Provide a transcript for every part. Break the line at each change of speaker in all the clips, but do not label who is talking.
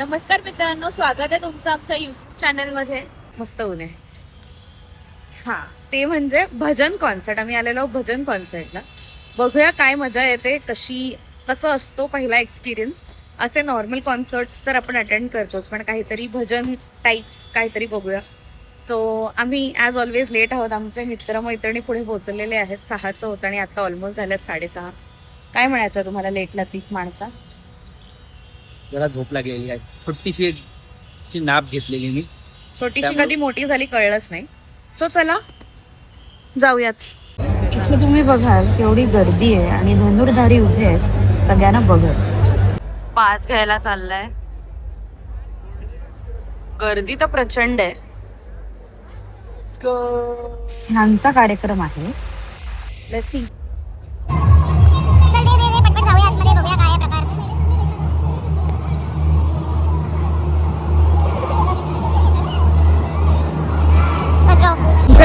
नमस्कार मित्रांनो, स्वागत आहे तुमचं आमच्या युट्यूब चॅनलमध्ये. मस्त ऊन आहे. हा, ते म्हणजे भजन कॉन्सर्ट. आम्ही आलेलो भजन कॉन्सर्टला. बघूया काय मजा येते, कसं असतो पहिला एक्सपिरियन्स. असे नॉर्मल कॉन्सर्ट्स तर आपण अटेंड करतोच, पण काहीतरी भजन टाईप्स काहीतरी बघूया. सो आम्ही ॲज ऑलवेज लेट आहोत. आमचे मित्रमैत्रिणी पुढे पोहोचलेले आहेत. 6चं होतं आणि आता ऑलमोस्ट झाल्यात 6:30. काय म्हणायचं तुम्हाला लेट लतीफ माणसा?
जरा झोप लागलेली आहे. छोटीशी नाप घेतलेली मी.
छोटीशी कधी मोठी झाली कळलंच नाही. सो चला जाऊयात. इथे तुम्ही बघाल केवढी गर्दी आहे आणि धनुर्धारी उभे आहेत सगळ्यांना बघत. पास घ्यायला चाललाय. गर्दी तर प्रचंड आहे. ह्यांचा कार्यक्रम आहे. Let's see.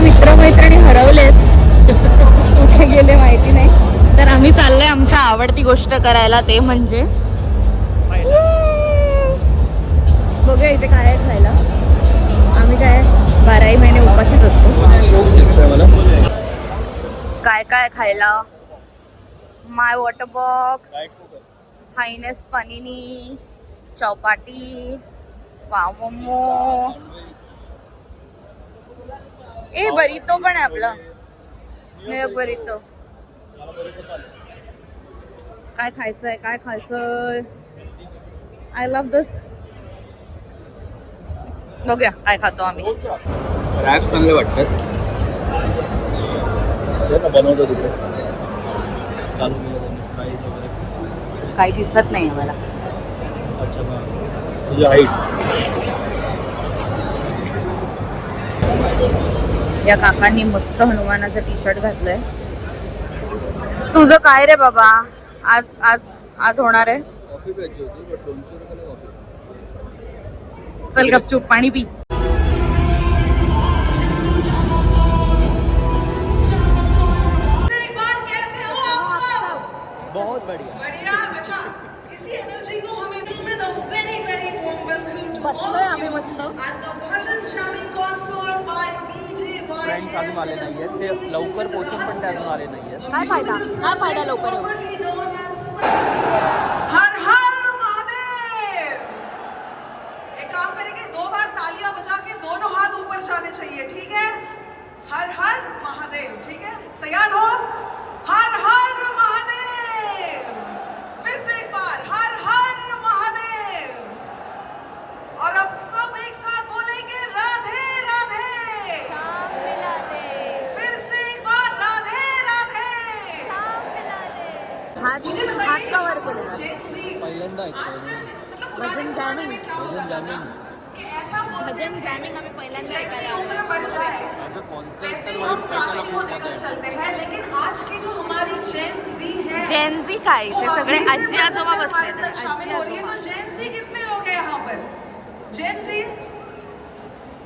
मित्रमैत्रिणी हरवलेत, कुठे गेले माहिती नाही. तर आम्ही चाललोय आमचा आवडती गोष्ट करायला, ते म्हणजे बघूया इथे काय आहे खायला. आम्ही काय 12ही महिने उपाशीच असतो. काय काय खायला? माय वॉटर बॉक्स, हायनेस पनीनी, चौपाटी, पाव मोमो. ए बरीतो पण आहे आपलं. हे बरीतो. काय खायचंय, काय खायचंय? आय लव्ह दिस. बघूया काय खातो आम्ही.
रॅप चांगले वाटतात. बनवतो तिकडे
काही दिसत नाही मला.
अच्छा, तुझी हाईट.
या काकांनी मस्त हनुमानाचा टी शर्ट घातलंय. तुझं काय रे बाबा? आज आज आज होणार आहे.
कॉफी प्यायची होती, पण 200 रुपयाला कॉफी.
चल गपचूप पाणी पी.
बहुत बढ़िया.
अच्छा, इसी एनर्जी को हमें दिल में ना very very warm welcome to
बसलोय आम्ही मस्त.
एट द भजन शामिंग कॉन्सर्ट बाय डीजे
फ्रेंड्स अजून आले नाही आहेत. ते लवकर पोहोचून पण ते अजून आले नाही आहेत.
काय फायदा लवकर येऊन?
हर हर महादेव. एक काम करेंगे, 2 बार तालियां बजा के दोनों हाथ ऊपर जाने चाहिए, ठीक है? हर हर महादेव. ठीक है, तैयार हो? हर हर महादेव. फिर से एक बार हर हर महादेव. और अब सब एक साथ बोलेंगे राधे राधे. फिर से एक बार राधे राधे.
हात कवर केले.
पहिल्यांदा ऐकतोय.
भजन जॅमिंग.
भजन जॅमिंग.
भजन जॅमिंग आम्ही पहिल्यांदा
जैसे
ऐकायला
उम्र बढ़ जाए
ॲज अ कॉन्सर्ट
वैसे
तर
हम
वाईट
काशी
ऐकायला
को
खूप मजा
निकल
येते.
चलते हैं, लेकिन आज की जो हमारी जेन जी है,
जेनझी काय
वो
ते सगळे
अभी से
आजी
भजन
आजोबा
में हमारे
बसले.
साथ शामिल हो रही है. तो जेन जी कितने लोग हैं यहाँ पर? जेन जी.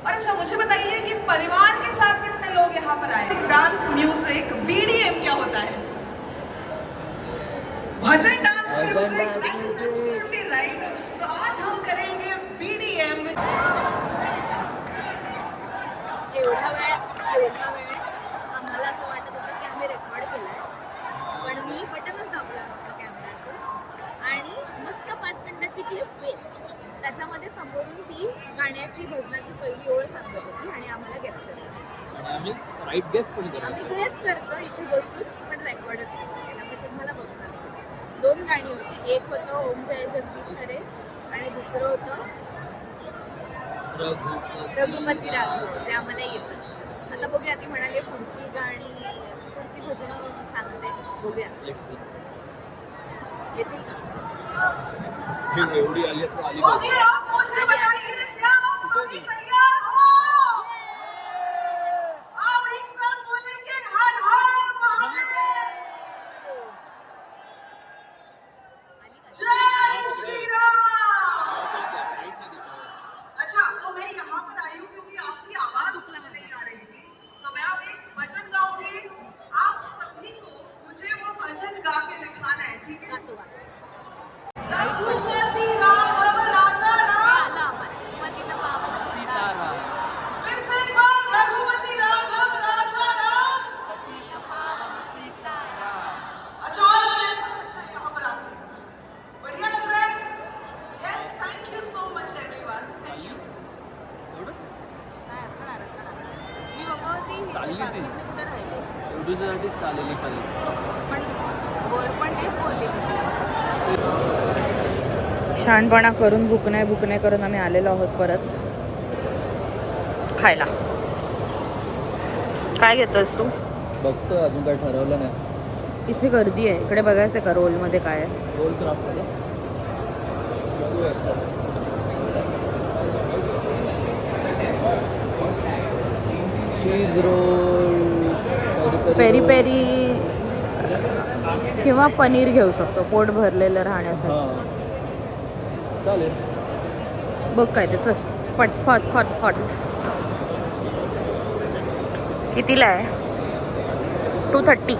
और अच्छा मुझे बताइए कि परिवार के साथ कितने लोग यहाँ पर आए? डांस म्यूजिक बीडीएम क्या होता है? भजन dance music. That is absolutely right. तो आज हम करेंगे बीडीएम.
एवढा वेळ आम्हाला असं वाटत होतं की आम्ही रेकॉर्ड केलाय, पण मी बटनच दाबलं नव्हतं कॅमेराचं आणि मस्त 5 मिनिटाची क्लिप वेस्ट. त्याच्यामध्ये समोरून ती गाण्याची भजनाची पहिली ओळ सांगत होती आणि आम्हाला गेस करायची.
आणि आम्ही राईट गेस पण करतो.
आम्ही गेस करतो इथे बसून, पण रेकॉर्डच केलं. त्यामुळे तुम्हाला बघता नाही. 2 गाणी होती. एक होतं ओम जय जगदीश हरे आणि दुसरं होतं रघुपती राघव. ते आम्हाला येतं. आता बघूया, ती म्हणाली पुढची भजनं सांगते. बघूया येतील का.
एवढी आली तर आली.
ओके, आप मुझे बताइए क्या आप सभी तैयार हो? आप एक साथ बोलेंगे हर हर महादेव. जय श्री राम. अच्छा, तो मैं यहाँ पर आई हूँ क्योंकि आपकी आवाज मुझे नहीं आ रही थी, तो मैं अब एक भजन गाऊंगी. आप सभी को मुझे वो भजन गा के दिखाना है, ठीक है? रघुपति राघव राजा
चालली ती
बाकीचे कुठे राहिले?
एवढ्यासाठीच चाललेली खाली.
पण वर पण तेच बोललेली. शहाणपणा करून भूक नाही करून आम्ही आलेलो आहोत परत खायला. काय घेतोस तू?
बघतो अजून काही ठरवलं नाही.
इथे गर्दी आहे. इकडे बघायचं का रोलमध्ये काय आहे?
रोल क्राफ्टमध्ये बघूया. चीज रोल,
पेरी पेरी किंवा पनीर घेऊ शकतो पोट भरलेलं राहण्यासाठी.
हां चालेल.
बघ काय त्याचं फट फट फट फट कितीला आहे? 230.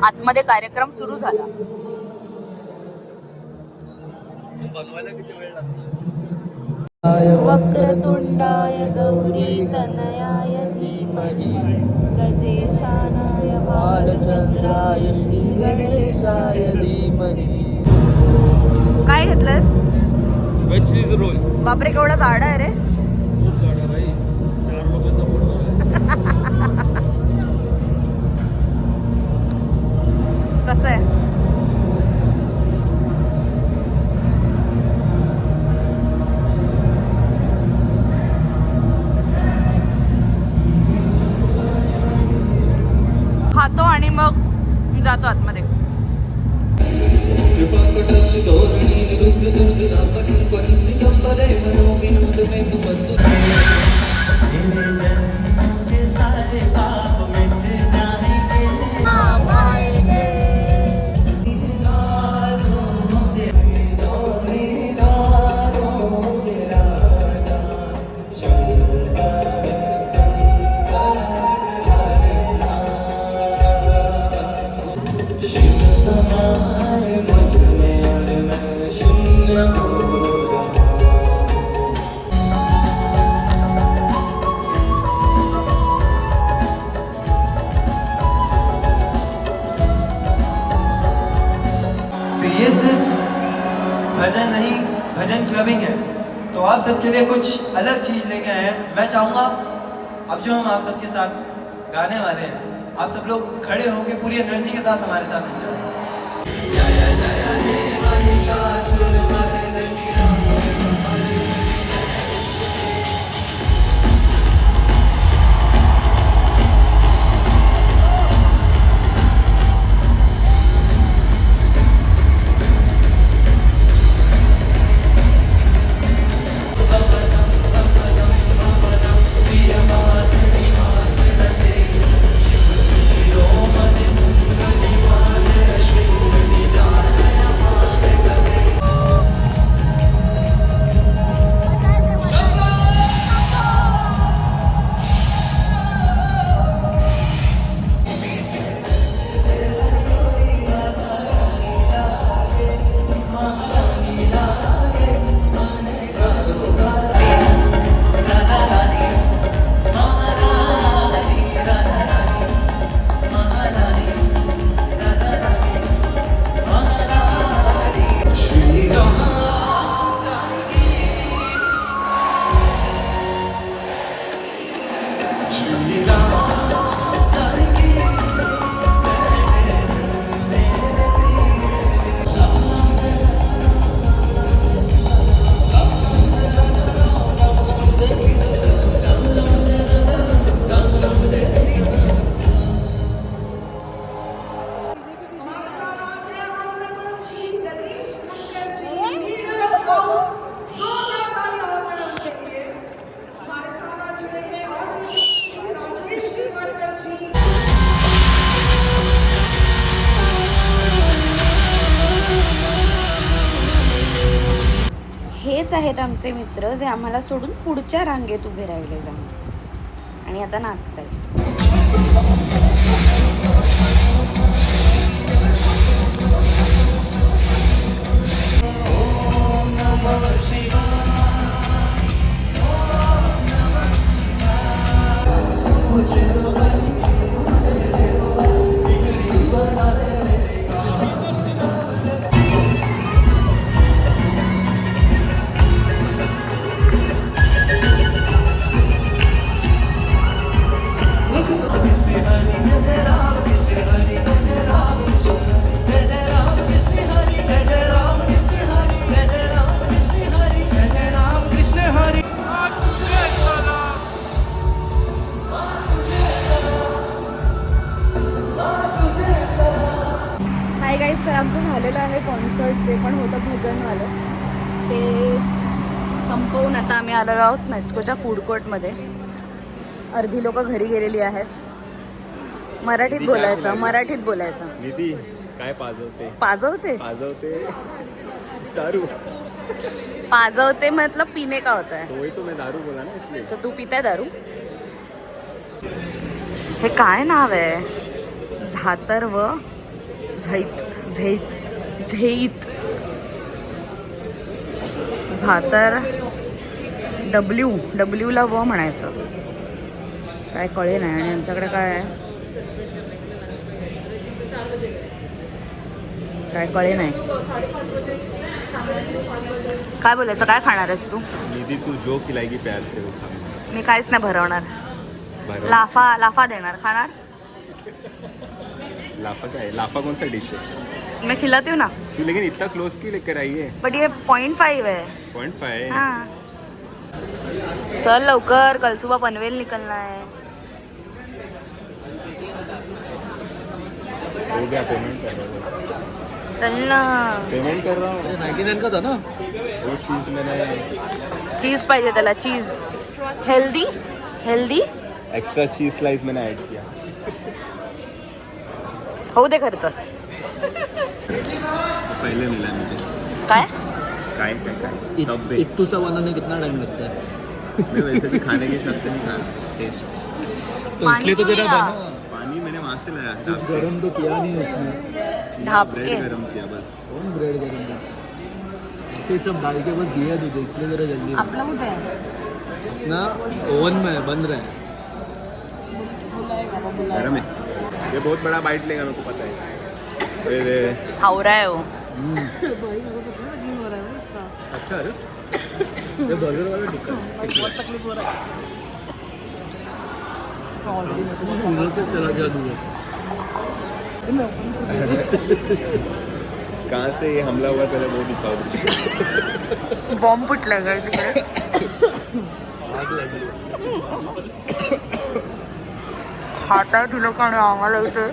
आतमध्ये कार्यक्रम सुरू झाला.
बनवायला किती वेळ लागतो?
वक्रतुंडाय गौरी तनयाय धीमहि गजेशानाय बालचंद्राय श्री गणेशाय धीमहि. काय घेतलंस?
वेज चीज रोल.
बापरे केवढा जाडा आहे रे.
खूप गाडा भाई. 4 लोकांचा पोट
कसं आहे? खातो आणि मग जातो आतमध्ये.
ये सिर्फ भजन नहीं, भजन क्लबिंग है। तो आप सबके लिए कुछ अलग चीज़ लेके आए हैं। मैं चाहूँगा अब जो हम आप सबके साथ गाने वाले हैं, आप सब लोग खड़े होकर पूरी एनर्जी के साथ हमारे साथ एंजॉय। हेच आहेत आमचे मित्र जे आम्हाला सोडून पुढच्या रांगेत उभे राहिले जाऊन आणि आता नाचतायत.
तर आमचं झालेलं आहे कॉन्सर्ट जे पण होतं भजनवालं ते संपवून आता आम्ही आलेलो आहोत नेस्कोच्या फूड कोर्टमध्ये. अर्धी लोक घरी गेलेली आहेत. मराठीत बोलायचं, मराठीत बोलायचं.
निधी काय पाजवते
पाजवते
पाजवते दारू.
पाजवते मतलब पीने का होता है.
तो वही तो मैं दारू बोला ना इसलिए.
तर तू पिताय दारू. हे काय नाव आहे? झातर व झैत झैत झैत झातर डब्ल्यू ला व म्हणायचं. काय कळे नाही. आणि यांच्याकडे काय आहे काय कळे नाही. काय बोलायचं? काय खाणार आहेस तू?
निधी तू जो खिलाएगी प्यार से वो खाऊंगा.
मी काहीच नाही भरवणार.
बरं.
लाफा देणार. खाणार?
लाफा क्या है? लाफा कौन सा डिश है?
मैं खिलाती हूँ ना.
तू लेकिन इतना क्लोज क्यों लेकर आई है?
बट ये 0.5 है.
0.5.
हाँ. चल लवकर, कल सुबह पनवेल निकलना है.
हो गया पेमेंट कर रहा हूँ.
चल ना.
पेमेंट कर रहा हूँ.
99 का था ना.
वो चीज़ मैंने
चीज पाहिजे त्याला. Cheese healthy healthy
extra cheese slice मैंने ऐड किया.
होऊ दे खर्च.
पहले मिला मुझे.
काय
काय काय काय सब पे.
इट्टू सा बनाने कितना टाइम लगता है?
मैं वैसे भी खाने के हिसाब से नहीं खा रहा. टेस्ट.
तो इसलिए तो
क्यों
तेरा
लिया?
बना.
पानी मैंने वहाँ से लाया.
कुछ
ढाब के.
गरम तो किया नहीं उसने.
ढाब
ब्रेड
के.
गरम किया बस.
कौन ब्रेड गरम किया? ऐसे सब डाल के बस दिया तुझे, इसलिए जरा जल्दी.
आपलं कुठे आहे?
अपना ओवन में है, बन रहा है.
गरम है. ये बहुत बड़ा बाइट लेगा, मेरे को पता है. अरे
हावरा आहे हो.
अच्छा है. ये बर्गर वाला टिक्का है. चूल्हे से चला गया दूर.
कहाँ से ये हमला हुआ पहले वो दिखाओ.
बॉम्ब फुटला का तिकडे. हातात दिलं का नाही आम्हाला इथे.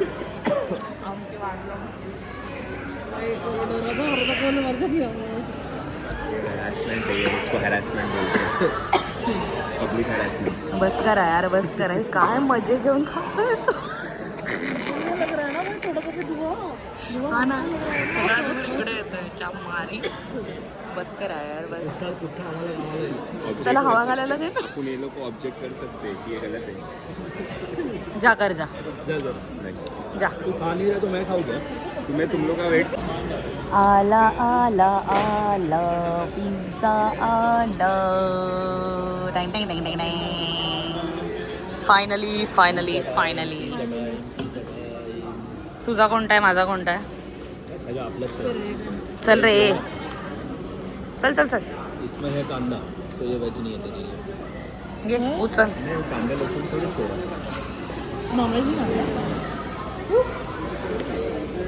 हरासमेंट है ये, इसको हरासमेंट बोलते हैं. Public harassment.
बस करा यार, बस करा. हे काय मजे घेऊन खातोय. हा ना, सगळा धूर इकडे येतोय. चामारी. बस करा यार, बस.
कुठं आम्हाला गावाला येईल.
चला हवा घालायला दे.
अपन ये लोग को ऑब्जेक्ट कर सकते हैं कि ये गलत है.
जा कर जा
जा जा.
नहीं.
जा.
तू खा नहीं रहा तो मैं खाऊंगा.
तो मैं तुम लोग का वेट.
आला आला आला पिझ्झा आला. टँग टँग टँग टँग टँग. Finally finally finally. तुझा कोणता आहे? माझा कोणता आहे?
सगळं आपलंच आहे.
चल रे. चल चल चल.
इसमें है कांदा, तो ये वेज नहीं है तेरे लिए.
ये उचल.
मैं कांदा लसूण थोड़ी छोड़ा.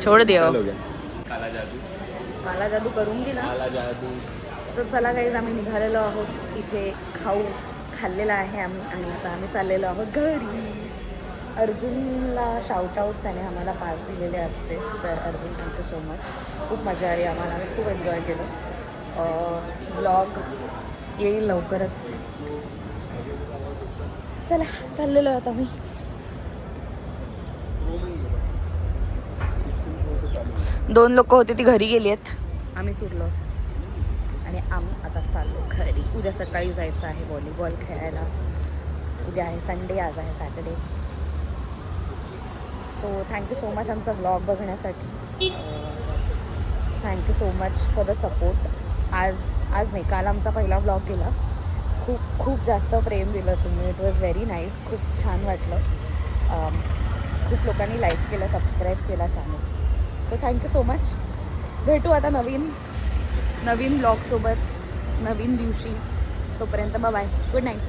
छोड दे.
चल हो गया. काला जादू.
मला जादू करून गेला.
काला जादू.
तर चला गाईज, आम्ही निघालेलो आहोत. इथे खाल्लेला आहे आम्ही आणि आता आम्ही चाललेलो आहोत घरी. अर्जुनला शाउटआउट, त्याने आम्हाला पास दिलेले असते. तर अर्जुन, थँक्यू सो मच. खूप मजा आली आम्हाला. आम्ही खूप एन्जॉय केलं. ब्लॉग येईल लवकरच. चला चाललेलो आहोत आम्ही. दोन लोक होते, ती घरी गेली आहेत. आम्ही सुटलो आणि आम्ही आता चाललो घरी. उद्या सकाळी जायचं आहे व्हॉलीबॉल खेळायला. उद्या आहे संडे, आज आहे Saturday. So thank you so much आमचा व्लॉग बघण्यासाठी. Thank you so much for the support. आज नाही, काल आमचा पहिला व्लॉग केला. खूप जास्त प्रेम दिलं तुम्ही. It was very nice. खूप छान वाटलं. खूप लोकांनी लाईक केलं, सबस्क्राईब केला channel. So thank you so much. भेटू आता नवीन ब्लॉगसोबत नवीन दिवशी. तोपर्यंत बाय. Good night.